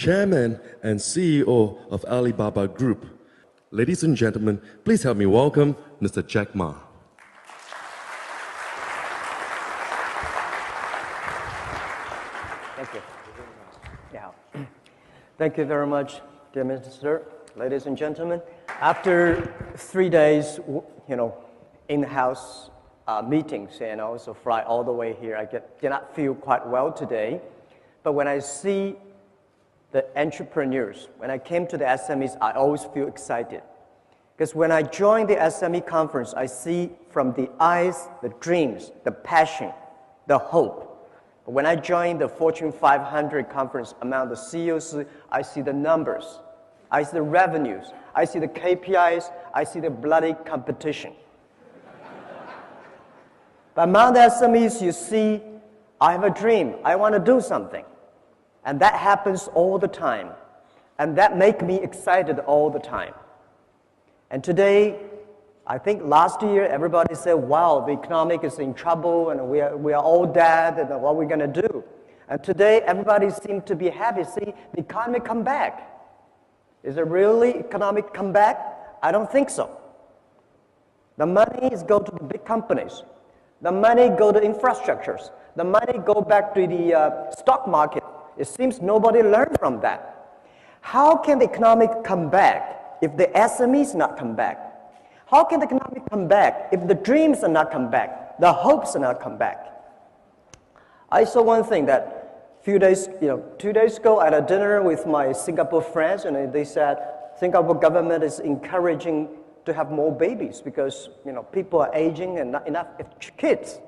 Chairman and CEO of Alibaba Group. Ladies and gentlemen, please help me welcome Mr. Jack Ma. Thank you. Yeah. Thank you very much, dear Minister. Ladies and gentlemen, after 3 days, in-house meetings and also fly all the way here, I did not feel quite well today. But when I see the entrepreneurs, when I came to the SMEs, I always feel excited. Because when I join the SME conference, I see from the eyes, the dreams, the passion, the hope. But when I join the Fortune 500 conference among the CEOs, I see the numbers, I see the revenues, I see the KPIs, I see the bloody competition. But among the SMEs, you see, I have a dream, I want to do something. And that happens all the time. And that makes me excited all the time. And today, I think last year, everybody said, wow, the economy is in trouble and we are all dead and what are we going to do? And today, everybody seems to be happy. See, the economy come back. Is it really economic comeback? I don't think so. The money is go to the big companies. The money go to infrastructures. The money go back to the stock market. It seems nobody learned from that. How can the economic come back if the SMEs not come back? How can the economic come back if the dreams are not come back, the hopes are not come back? I saw one thing that few days, 2 days ago, I had a dinner with my Singapore friends, and they said Singapore government is encouraging to have more babies because people are aging and not enough kids.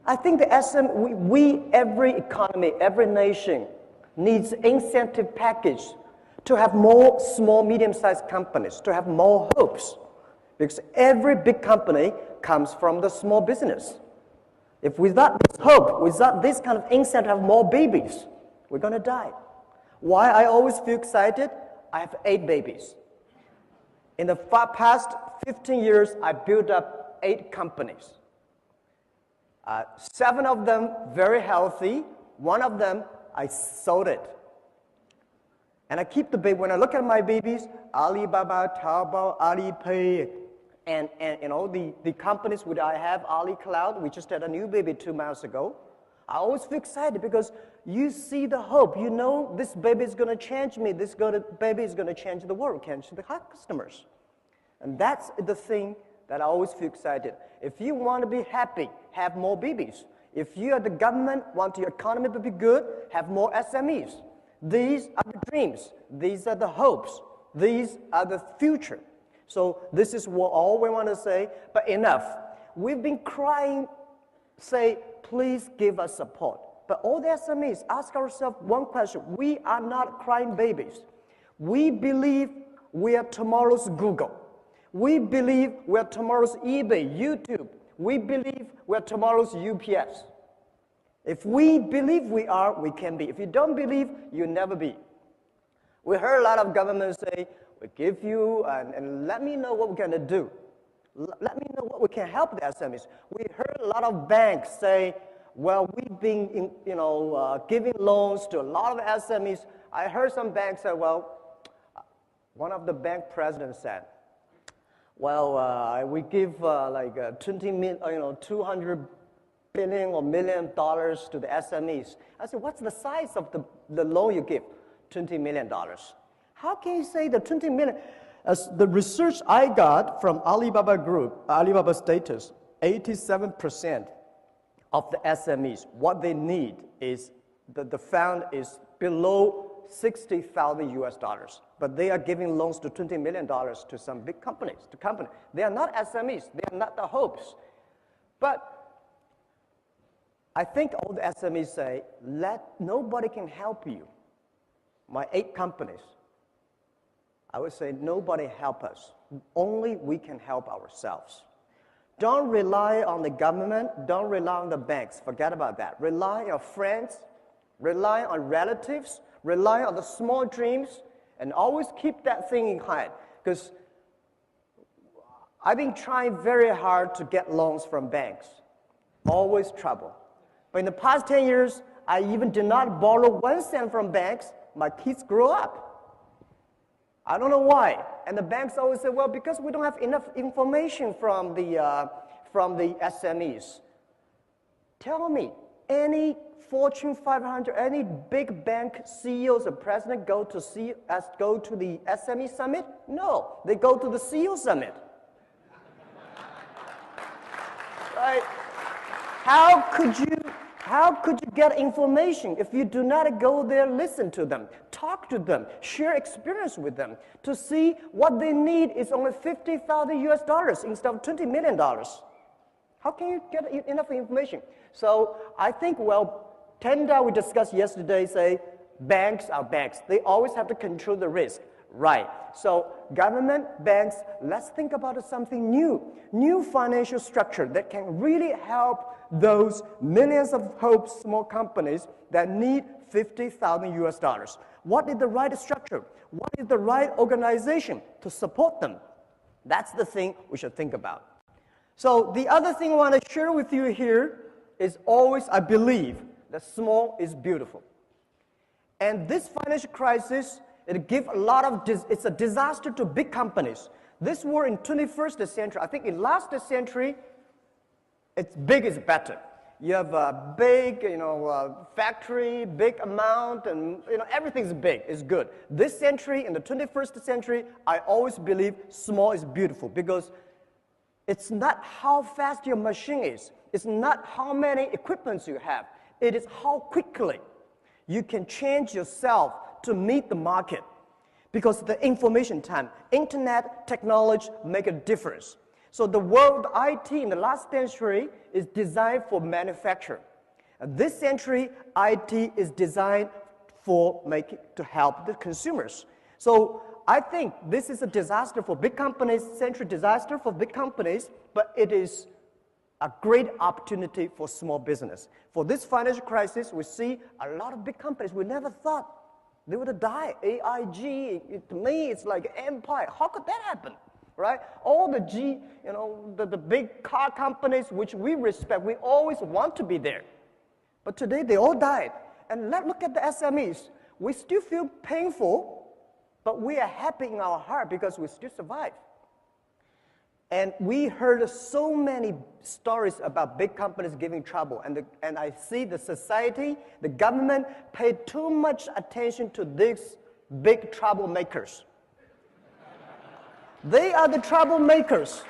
I think every economy, every nation needs incentive package to have more small, medium-sized companies, to have more hopes. Because every big company comes from the small business. If without this hope, without this kind of incentive to have more babies, we're going to die. Why I always feel excited? I have 8 babies. In the past 15 years, I built up 8 companies. 7 of them very healthy. 1 of them, I sold it. And I keep the baby. When I look at my babies, Alibaba, Taobao, Alipay, and the companies which I have, Ali Cloud, we just had a new baby 2 months ago. I always feel excited because you see the hope. You know this baby is going to change me. This baby is going to change the world, change the customers. And that's the thing that I always feel excited. If you want to be happy, have more babies. If you are the government, want your economy to be good, have more SMEs. These are the dreams. These are the hopes. These are the future. So this is all we want to say, but enough. We've been crying, say, please give us support. But all the SMEs, ask ourselves one question. We are not crying babies. We believe we are tomorrow's Google. We believe we are tomorrow's eBay, YouTube. We believe we are tomorrow's UPS. If we believe we are, we can be. If you don't believe, you'll never be. We heard a lot of governments say, we give you and let me know what we're going to do. Let me know what we can help the SMEs. We heard a lot of banks say, well, we've been giving loans to a lot of SMEs. I heard some banks say, well, one of the bank presidents said, well, we give like 200 billion or $1 million to the SMEs. I said, what's the size of the loan you give? $20 million. How can you say the 20 million? As the research I got from Alibaba Group, Alibaba status, 87% of the SMEs, what they need is, the fund is below $60,000 but they are giving loans to $20 million to some big companies, They are not SMEs, they are not the hopes. But I think all the SMEs say, nobody can help you. My 8 companies, I would say nobody help us. Only we can help ourselves. Don't rely on the government, don't rely on the banks, forget about that. Rely on your friends, rely on relatives, rely on the small dreams, and always keep that thing in mind. Because I've been trying very hard to get loans from banks. Always trouble. But in the past 10 years, I even did not borrow 1 cent from banks my kids grow up. I don't know why. And the banks always say, well, because we don't have enough information from the SMEs. Tell me, any Fortune 500, any big bank CEOs or president go to the SME summit? No, they go to the CEO summit. Right? How could you get information if you do not go there, listen to them, talk to them, share experience with them to see what they need is only $50,000 instead of $20 million? How can you get enough information? So I think, well, Tenda, we discussed yesterday, say banks are banks. They always have to control the risk. Right. So government, banks, let's think about something new financial structure that can really help those millions of small companies that need $50,000. What is the right structure? What is the right organization to support them? That's the thing we should think about. So the other thing I want to share with you here is always, I believe, that small is beautiful. And this financial crisis, it gives a lot of, it's a disaster to big companies. This war in 21st century, I think in last century, it's big is better. You have a big, factory, big amount, and everything's big, is good. This century, in the 21st century, I always believe small is beautiful because it's not how fast your machine is. It's not how many equipments you have. It is how quickly you can change yourself to meet the market. Because the information time, internet, technology make a difference. So the world IT in the last century is designed for manufacture. And this century, IT is designed to help the consumers. So I think this is a disaster for big companies, century disaster for big companies, but it is a great opportunity for small business. For this financial crisis, we see a lot of big companies we never thought they would die. AIG, to me, it's like empire. How could that happen, right? All the the big car companies which we respect, we always want to be there. But today, they all died. And let's look at the SMEs. We still feel painful, but we are happy in our heart because we still survive. And we heard so many stories about big companies giving trouble. And I see the society, the government paid too much attention to these big troublemakers. They are the troublemakers.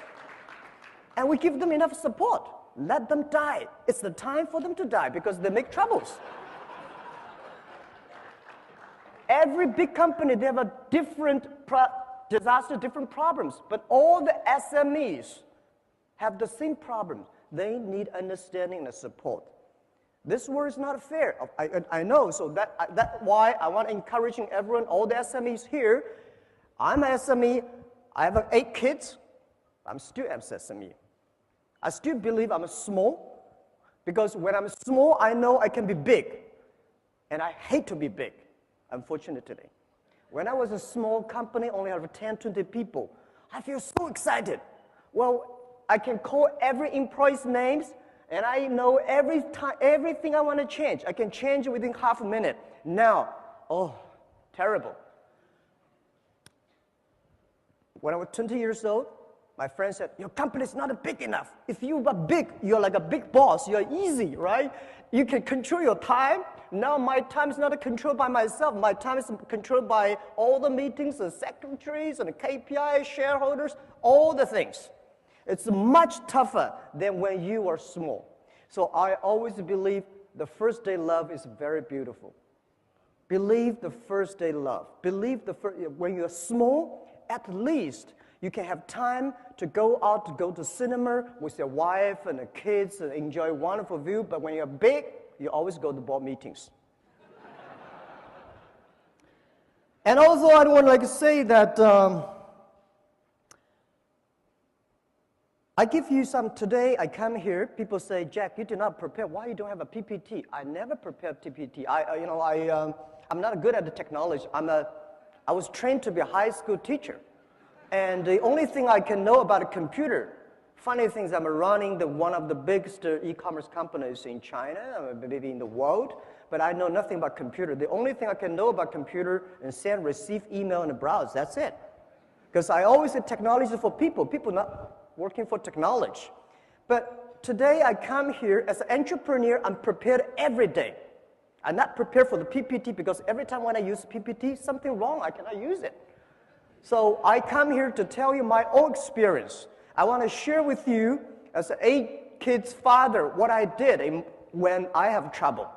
And we give them enough support. Let them die. It's the time for them to die because they make troubles. Every big company, they have a different disaster, different problems, but all the SMEs have the same problem. They need understanding and support. This war is not fair. I know, so that's why I want to encourage everyone, all the SMEs here. I'm an SME. I have 8 kids. I'm still an SME. I still believe I'm small because when I'm small, I know I can be big, and I hate to be big, unfortunately. When I was a small company, only have 10, 20 people, I feel so excited. Well, I can call every employee's names, and I know everything I want to change. I can change it within half a minute. Now, oh, terrible. When I was 20 years old, my friend said, your company is not big enough. If you are big, you're like a big boss. You're easy, right? You can control your time. Now my time is not controlled by myself. My time is controlled by all the meetings, the secretaries, and the KPI, shareholders, all the things. It's much tougher than when you are small. So I always believe the first day love is very beautiful. Believe the first day love. Believe when you're small, at least you can have time to go out, to go to cinema with your wife and the kids and enjoy a wonderful view. But when you're big, you always go to board meetings. And also, I want to say that I give you some, today I come here, people say, Jack, you did not prepare. Why you don't have a PPT? I never prepared PPT. I'm not good at the technology. I was trained to be a high school teacher. And the only thing I can know about a computer Funny things, I'm running one of the biggest e-commerce companies in China, maybe in the world, but I know nothing about computer. The only thing I can know about computer is send, receive, email, and browse. That's it. Because I always say technology is for people not working for technology. But today I come here as an entrepreneur, I'm prepared every day. I'm not prepared for the PPT because every time when I use PPT, something wrong, I cannot use it. So I come here to tell you my own experience. I want to share with you, as an 8 kids father, what I did when I have trouble.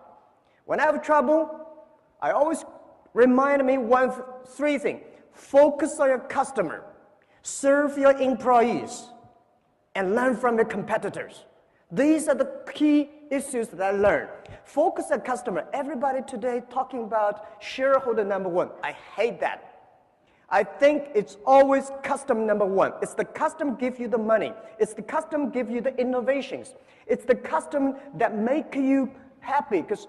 When I have trouble, I always remind me 3 things. Focus on your customer, serve your employees, and learn from your competitors. These are the key issues that I learned. Focus on customer. Everybody today talking about shareholder number 1. I hate that. I think it's always customer number 1. It's the customer give you the money. It's the customer give you the innovations. It's the customer that make you happy. Because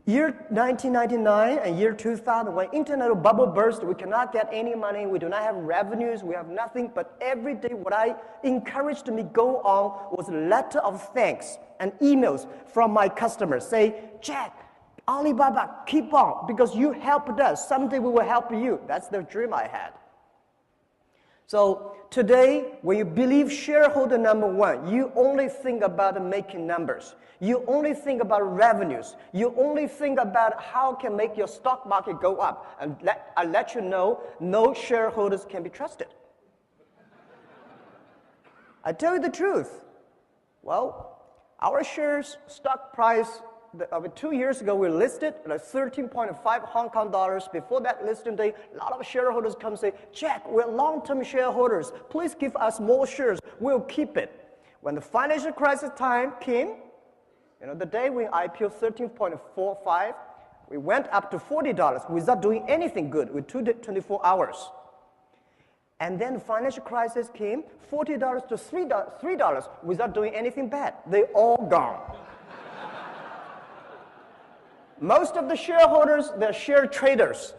year 1999 and year 2000, when internet bubble burst, we cannot get any money. We do not have revenues. We have nothing. But every day, what I encouraged me go on was a letter of thanks and emails from my customers. Say, Jack, Alibaba, keep on, because you helped us. Someday we will help you. That's the dream I had. So today, when you believe shareholder number 1, you only think about making numbers. You only think about revenues. You only think about how can make your stock market go up. And I let you know, no shareholders can be trusted. I tell you the truth. Well, our shares stock price, 2 years ago, we listed at 13.5 Hong Kong dollars. Before that listing day, a lot of shareholders come say, Jack, we're long-term shareholders. Please give us more shares. We'll keep it. When the financial crisis time came, the day we IPO 13.45, we went up to $40 without doing anything good with 24 hours. And then the financial crisis came, $40 to $3 without doing anything bad. They all gone. Most of the shareholders, they're share traders.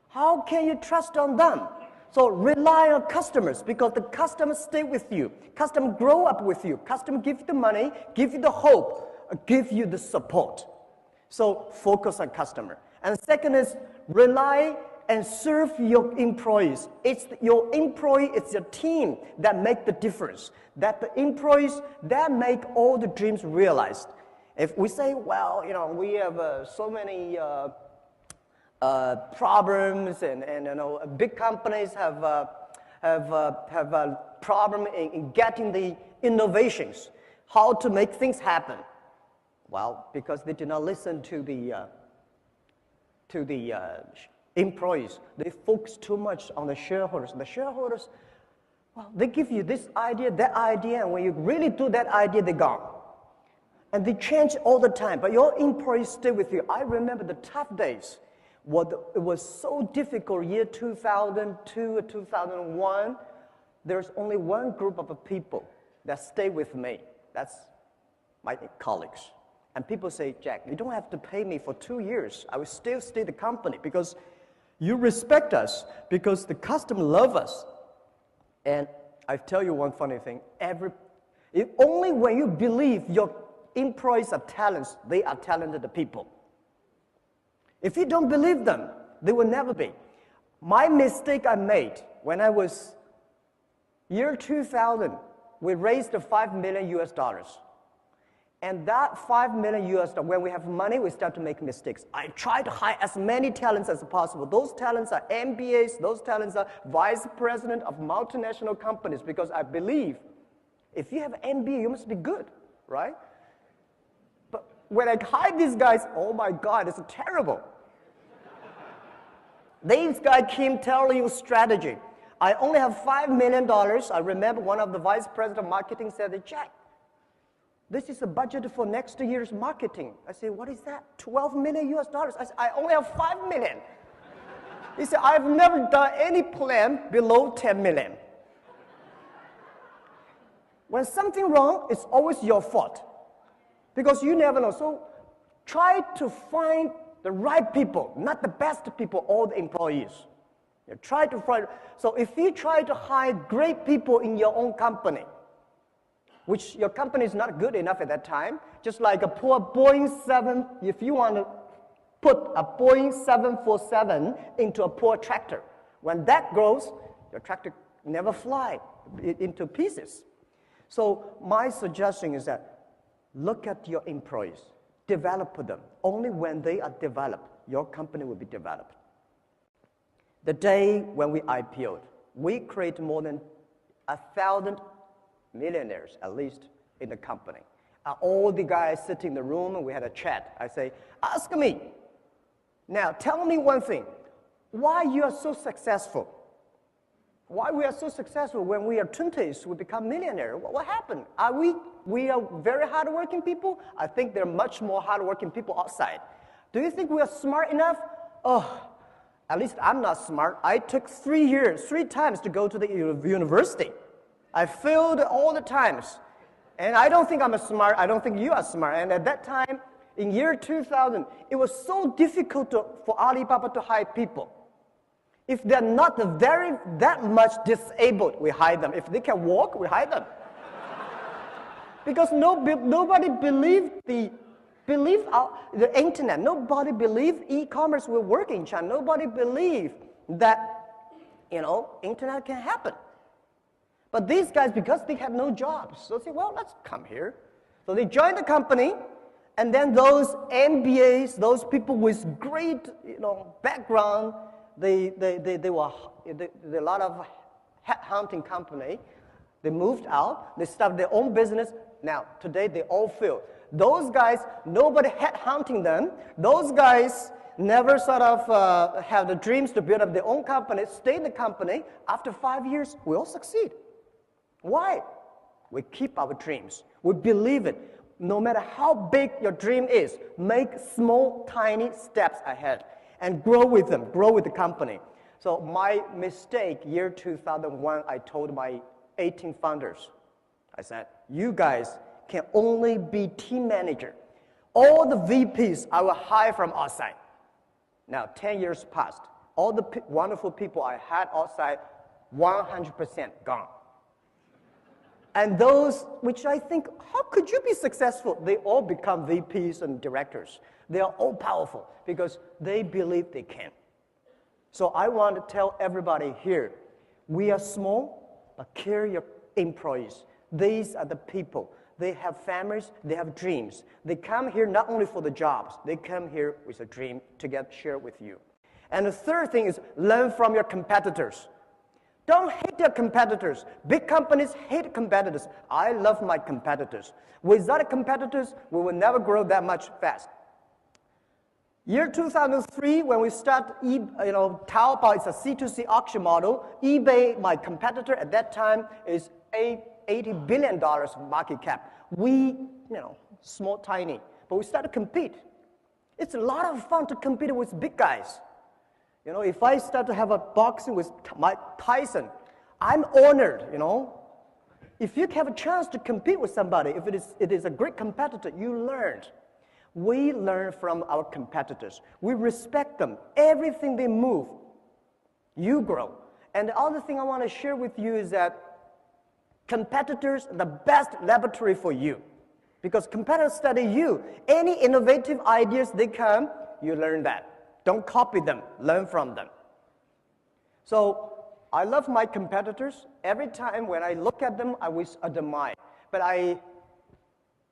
How can you trust on them? So rely on customers, because the customers stay with you. Customers grow up with you. Customers give you the money, give you the hope, give you the support. So focus on customer. And second is rely and serve your employees. It's your employee, it's your team that make the difference. That the employees, that make all the dreams realized. If we say, well, we have so many problems, and big companies have a problem in getting the innovations, how to make things happen. Well, because they do not listen to the employees. They focus too much on the shareholders. The shareholders, well, they give you this idea, that idea, and when you really do that idea, they're gone. And they change all the time, but your employees stay with you. I remember the tough days. It was so difficult, year 2002, 2001. There's only one group of people that stay with me. That's my colleagues. And people say, Jack, you don't have to pay me for 2 years. I will still stay the company because you respect us, because the customer love us. And I tell you one funny thing. Only when you believe your employees are talents, they are talented people. If you don't believe them, they will never be. My mistake I made when I was year 2000, we raised $5 million US. And that $5 million US, when we have money, we start to make mistakes. I try to hire as many talents as possible. Those talents are MBAs, those talents are vice president of multinational companies, because I believe if you have an MBA, you must be good, right? When I hire these guys, oh my God, it's terrible. These guys came telling you strategy. I only have $5 million. I remember one of the vice president of marketing said, Jack, this is a budget for next year's marketing. I said, what is that? $12 million US. I said, I only have $5 million. He said, I've never done any plan below 10 million. When something wrong, it's always your fault. Because you never know. So try to find the right people, not the best people, all the employees. You try to find. So if you try to hire great people in your own company, which your company is not good enough at that time, just like a poor Boeing 7, if you want to put a Boeing 747 into a poor tractor, when that grows, your tractor never fly into pieces. So my suggestion is that look at your employees, develop them. Only when they are developed, your company will be developed. The day when we IPO'd, we created more than 1,000 millionaires, at least, in the company. All the guys sitting in the room, and we had a chat. I say, ask me. Now, tell me one thing. Why you are so successful? Why we are so successful when we are 20s, we become millionaires? What happened? We are very hardworking people? I think there are much more hardworking people outside. Do you think we are smart enough? Oh, at least I'm not smart. I took 3 years, 3 times to go to the university. I failed all the times. And I don't think I'm smart. I don't think you are smart. And at that time, in year 2000, it was so difficult for Alibaba to hire people. If they're not that much disabled, we hire them. If they can walk, we hire them. Because nobody believed the internet. Nobody believed e-commerce will work in China. Nobody believed that, internet can happen. But these guys, because they had no jobs, so they said, well, let's come here. So they joined the company, and then those MBAs, those people with great, background, they were a lot of headhunting company. They moved out. They started their own business. Now, today, they all fail. Those guys, nobody headhunting them. Those guys never sort of have the dreams to build up their own company, stay in the company. After 5 years, we all succeed. Why? We keep our dreams. We believe it. No matter how big your dream is, make small, tiny steps ahead and grow with them, grow with the company. So my mistake, year 2001, I told my 18 founders, I said, you guys can only be team manager. All the VPs I will hire from outside. Now, 10 years passed. All the wonderful people I had outside, 100% gone. And those, which I think, how could you be successful? They all become VPs and directors. They are all powerful because they believe they can. So I want to tell everybody here, we are small, but care your employees. These are the people. They have families, they have dreams. They come here not only for the jobs, they come here with a dream to share with you. And the third thing is learn from your competitors. Don't hate your competitors. Big companies hate competitors. I love my competitors. Without competitors, we will never grow that much fast. Year 2003, when we start, Taobao is a C2C auction model. eBay, my competitor at that time, is $80 billion market cap. We, small, tiny, but we start to compete. It's a lot of fun to compete with big guys. If I start to have a boxing with Mike Tyson, I'm honored, If you have a chance to compete with somebody, if it is a great competitor, you learned. We learn from our competitors. We respect them. Everything they move, you grow. And the other thing I want to share with you is that competitors are the best laboratory for you. Because competitors study you. Any innovative ideas they come, you learn that. Don't copy them, learn from them. So I love my competitors. Every time when I look at them, I always admire. But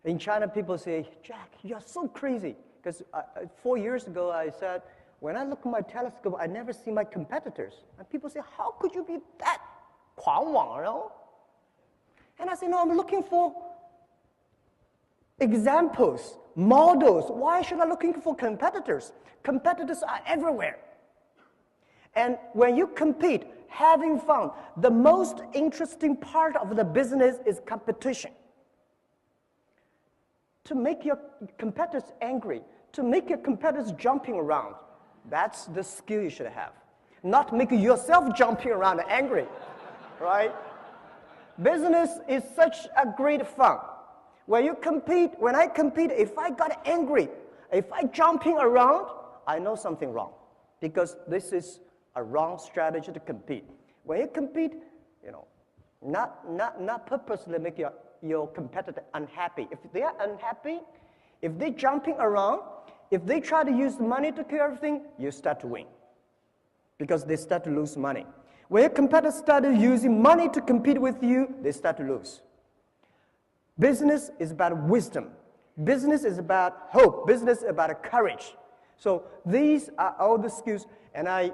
in China, people say, Jack, you're so crazy. Because 4 years ago, I said, when I look at my telescope, I never see my competitors. And people say, how could you be that 狂妄, And I say, no, I'm looking for examples, models. Why should I looking for competitors? Competitors are everywhere. And when you compete, having fun, the most interesting part of the business is competition. To make your competitors angry, to make your competitors jumping around, that's the skill you should have. Not make yourself jumping around and angry, right? Business is such a great fun. When I compete, if I got angry, if I jumping around, I know something wrong. Because this is a wrong strategy to compete. When you compete, not purposely make your your competitor unhappy. If they are unhappy, if they're jumping around, if they try to use money to cure everything, you start to win because they start to lose money. When your competitors start using money to compete with you, they start to lose. Business is about wisdom. Business is about hope. Business is about courage. So these are all the skills, and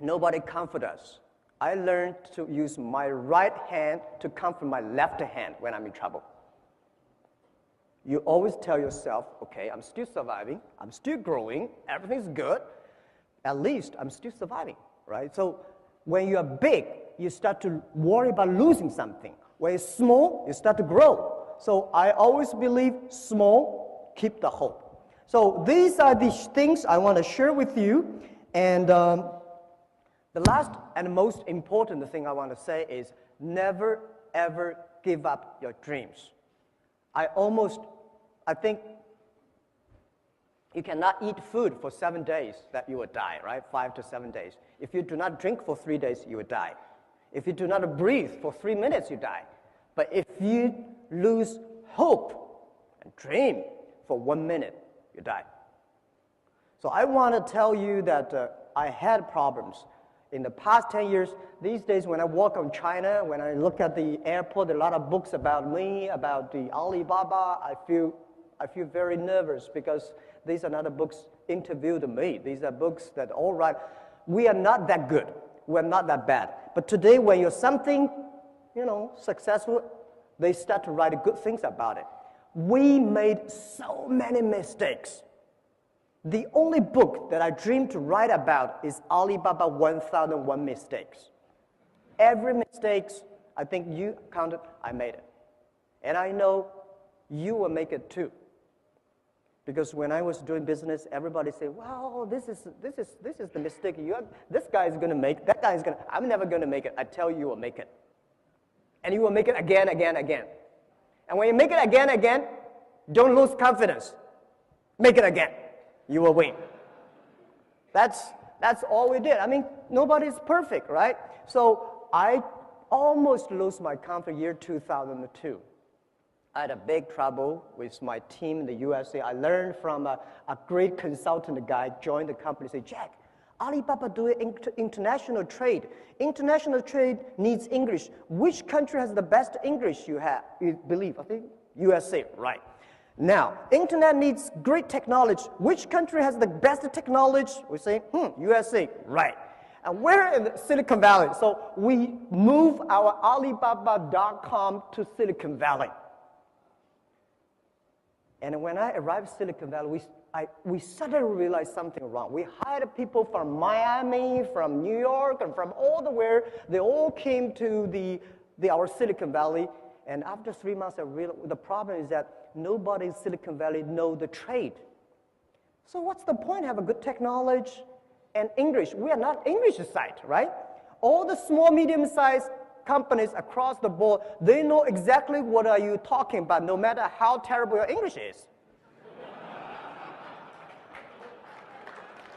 nobody comfort us. I learned to use my right hand to comfort my left hand when I'm in trouble. You always tell yourself, okay, I'm still surviving, I'm still growing, everything's good, at least I'm still surviving, right? So when you're big, you start to worry about losing something. When you're small, you start to grow. So I always believe small, keep the hope. So these are the things I want to share with you. And the last and most important thing I want to say is never, ever give up your dreams. I think you cannot eat food for 7 days that you will die, right? 5 to 7 days. If you do not drink for 3 days, you will die. If you do not breathe for 3 minutes, you die. But if you lose hope and dream for 1 minute, you die. So I want to tell you that I had problems. In the past 10 years, these days when I walk on China, when I look at the airport, a lot of books about me, about the Alibaba, I feel very nervous because these are not the books interviewed me. These are books that, all right, we are not that good. We're not that bad. But today when you're something, successful, they start to write good things about it. We made so many mistakes. The only book that I dream to write about is Alibaba 1001 Mistakes. Every mistake, I think you counted, I made it. And I know you will make it too. Because when I was doing business, everybody said, wow, this is the mistake. This guy is going to make, that guy is going to, I'm never going to make it. I tell you, you will make it. And you will make it again, again, again. And when you make it again, again, don't lose confidence. Make it again. You will win. That's all we did. I mean, nobody's perfect, right? So I almost lost my confidence year 2002. I had a big trouble with my team in the USA. I learned from a great consultant guy, joined the company, said, Jack, Alibaba doing international trade. International trade needs English. Which country has the best English you believe? I think USA, right. Now, internet needs great technology. Which country has the best technology? We say, USA, right. And we're in Silicon Valley, so we move our Alibaba.com to Silicon Valley. And when I arrived in Silicon Valley, we suddenly realized something wrong. We hired people from Miami, from New York, and from all the where. They all came to our Silicon Valley. And after 3 months, I realized the problem is that nobody in Silicon Valley knows the trade. So what's the point? Have a good technology and English. We are not English site, right? All the small, medium-sized companies across the board, they know exactly what are you talking about, no matter how terrible your English is.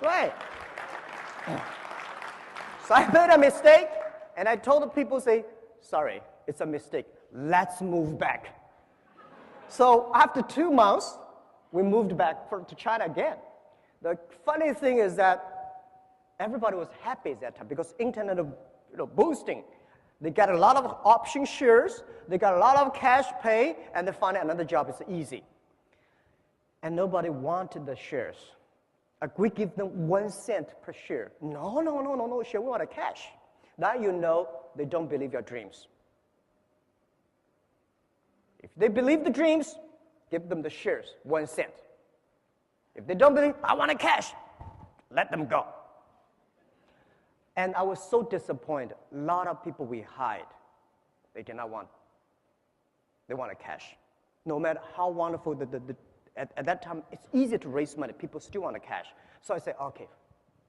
Right. So I made a mistake, and I told the people, say, sorry, it's a mistake. Let's move back. So after 2 months, we moved back to China again. The funny thing is that everybody was happy at that time because internet boosting. They got a lot of option shares, they got a lot of cash pay, and they find another job is easy. And nobody wanted the shares. We give them 1 cent per share. No, share, we want a cash. Now you know they don't believe your dreams. If they believe the dreams, give them the shares, 1 cent. If they don't believe, I want a cash, let them go. And I was so disappointed. A lot of people we hired, they did not want. They want a cash. No matter how wonderful, at that time, it's easy to raise money. People still want a cash. So I said, okay,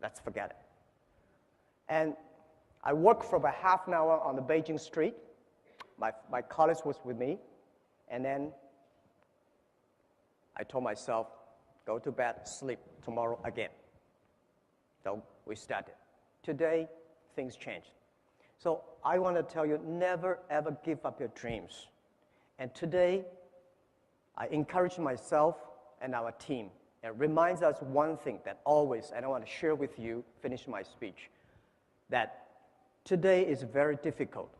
let's forget it. And I worked for about half an hour on the Beijing street. My colleague was with me. And then I told myself, go to bed, sleep, tomorrow again. So we started. Today, things changed. So I want to tell you, never ever give up your dreams. And today, I encourage myself and our team. It reminds us one thing that always, and I want to share with you, finish my speech, that today is very difficult.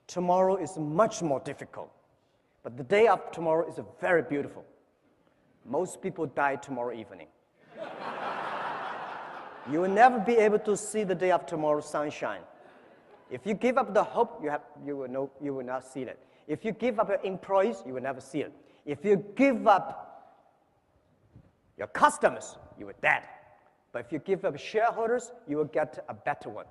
Tomorrow is much more difficult. But the day after tomorrow is very beautiful. Most people die tomorrow evening. You will never be able to see the day after tomorrow's sunshine. If you give up the hope, you will not see it. If you give up your employees, you will never see it. If you give up your customers, you will dead. But if you give up shareholders, you will get a better one.